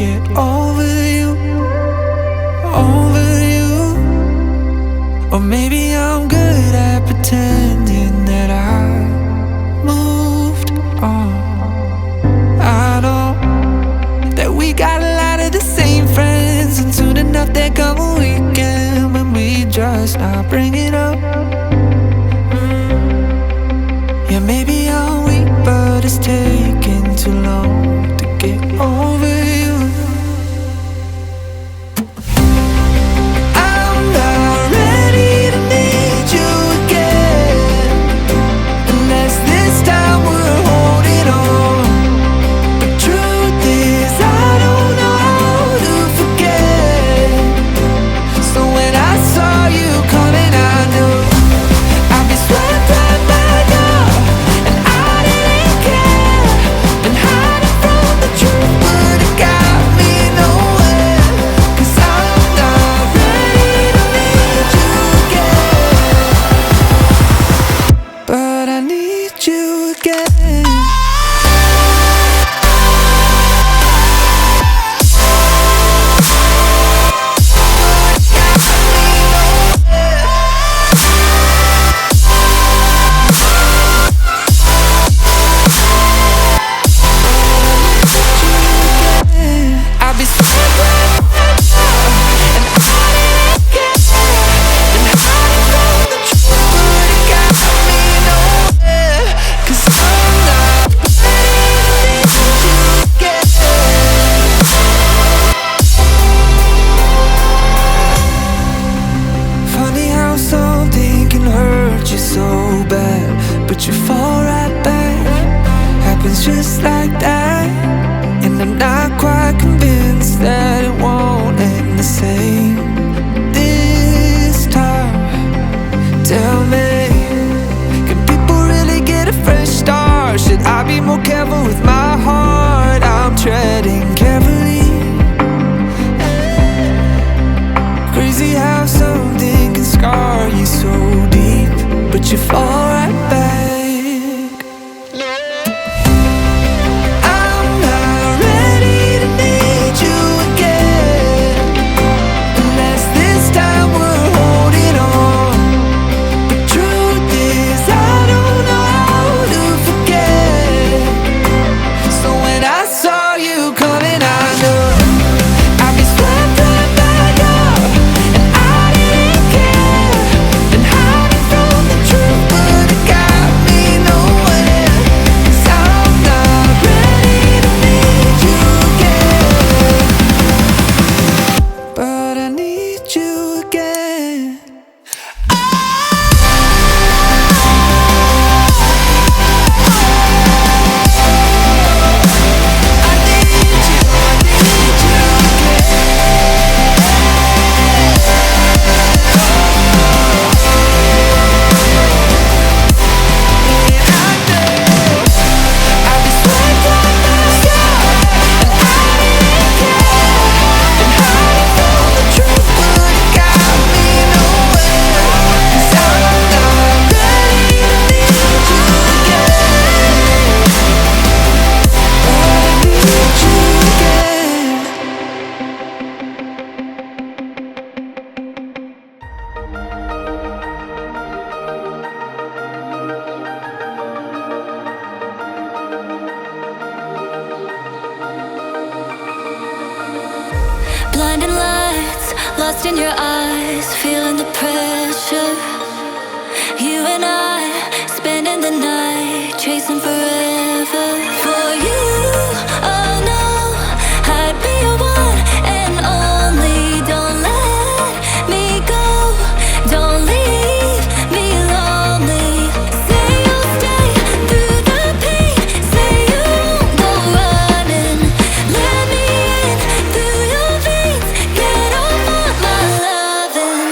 get over you, over you. Or maybe I'm good at pretending that I moved on. I know that we got a lot of the same friends, and soon enough there come a weekend when we just not bring it up. Yeah, maybe I'm weak, but it's taking too long to get over you. I'm not ready to need you again, unless this time we're holding on. But truth is, I don't know how to forget. So when I saw you coming, I knew I'd be swept right back up, and I didn't care. Been hiding from the truth, but it got me nowhere. 'Cause I'm not ready to need you again, but I need you again. I'll be swept right back up, and I didn't care. Been hiding from the truth, but it got me nowhere. 'Cause I'm not ready to need you again. Funny how something can hurt you so bad, but you fall right back. Happens just like that. And I'm not quite convinced that it won't end the same this time. Tell me, can people really get a fresh start? Should I be more careful with my heart? I'm treading carefully. Crazy how something can scar you so deep, but you fall right back. I'm not ready to need you again, unless this time we're holding on. But truth is, I don't know how to forget. So when I saw you coming, I knew I'd be swept right back up, and I didn't care. Been hiding from the truth, but it got me nowhere. 'Cause I'm not ready to need you again, but I need you again. I need you I'd be swept right back up, and I didn't care. Been hiding from the truth, but it got me nowhere. 'Cause I'm not ready to need you again, but I need you again. Blinding lights, lost in your eyes, feeling the pressure. You and I, spending the night, chasing forever. For you, oh no, I'd be your one and only. Don't let me go, don't leave me lonely. Say you'll stay through the pain, say you won't go running. Let me in through your veins, get off on my loving.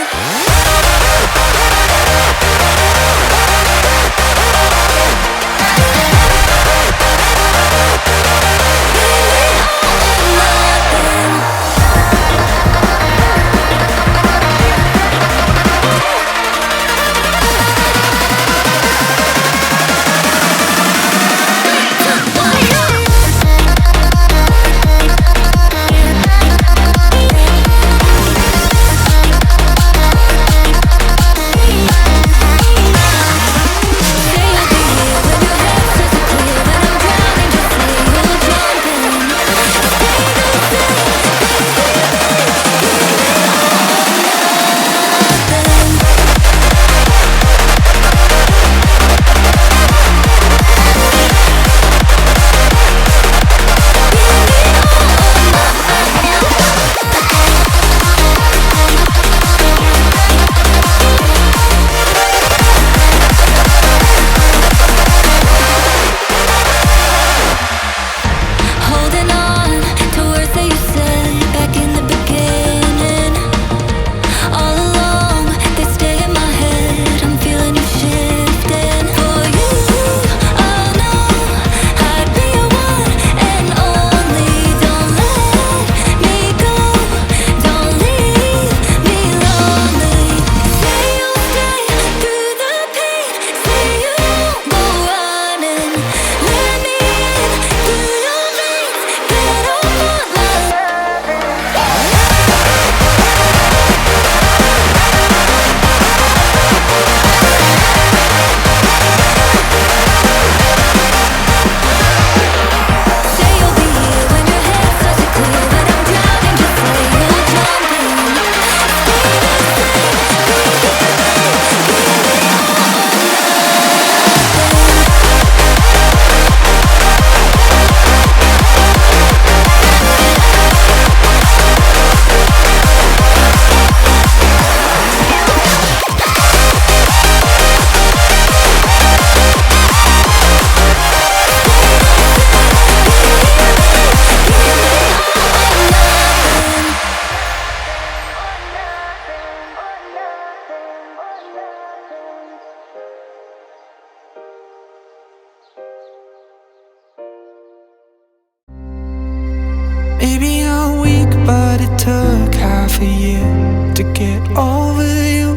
took half a year to get over you,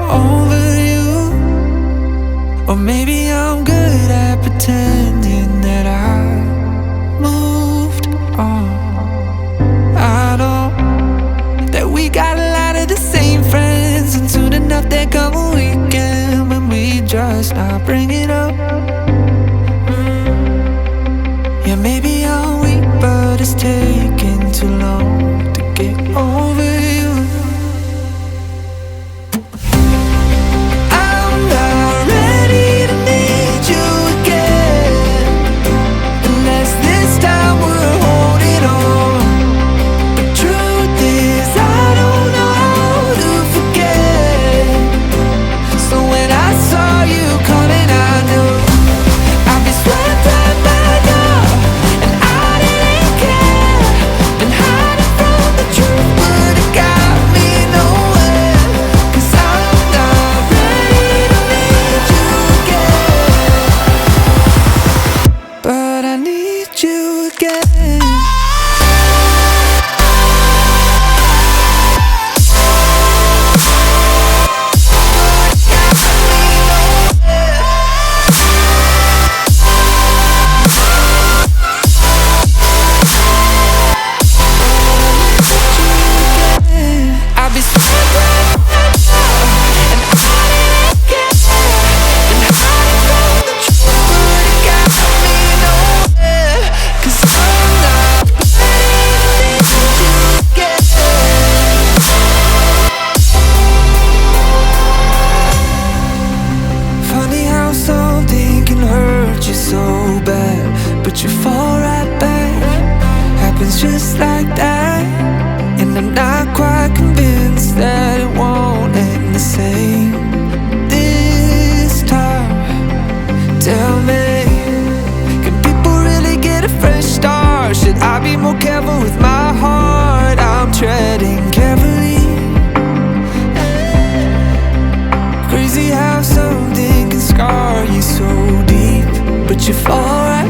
over you. Or maybe I'm good at pretending that I moved on. I know that we got a lot of the same friends, and soon enough there come a weekend when we just not bring it up. Yeah, maybe I'm weak, but it's taking too long to get over you. I'm not ready to need you again, unless this time we're holding on. The truth is I don't know how to forget. So when I saw you coming, I knew I'd be swept right by now, and I didn't care. Been hiding from the truth, but it got me nowhere. 'Cause I'm not ready to need you again, but I need you again. I'll be swept right now, and I didn't care. Been hiding from the truth, but it got me nowhere. 'Cause I'm not ready to need you again. Funny how something can hurt you so bad, but you fall right back. Happens just like that. And I'm not quite convinced that it won't end the same this time. Tell me, can people really get a fresh start? Should I be more careful with my heart? I'm treading carefully. Crazy how something can scar you so deep, but you fall right